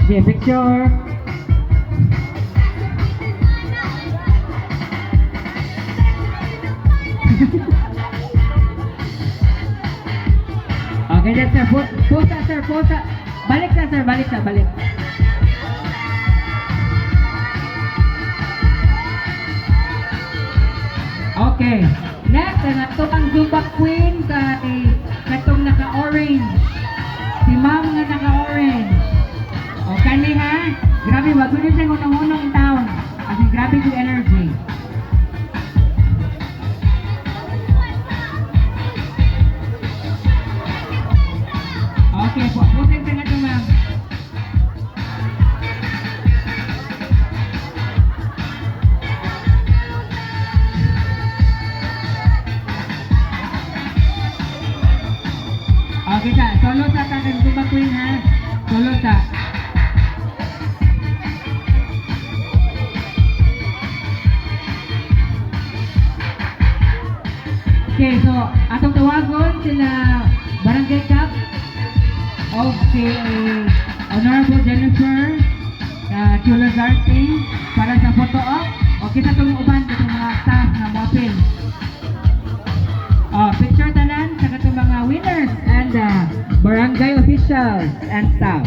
Okay, picture. Okay, that's sir. Pusa, sir. Pusa. Balik na, sir. Balik na, balik. Okay. Next, ang ato ang Zumba Queen kay katong naka-orange. Si ma'am nga naka-orange. O, kani ha? Grabe, wag ko siya unang-unang taon. Kasi grabe yung energy. Okay po. Pusing sa nga ito, ma'am. Okay sa. Solo sa kang Zumba Queen ha? Solo sa. Okay, so atong tawagon sila Barangay Cup of si Honorable Jennifer Chulazarte para sa photo op. Okay sa itong uban itong mga staff na mopin. Picture tanan sa katong mga winners and barangay officials and staff.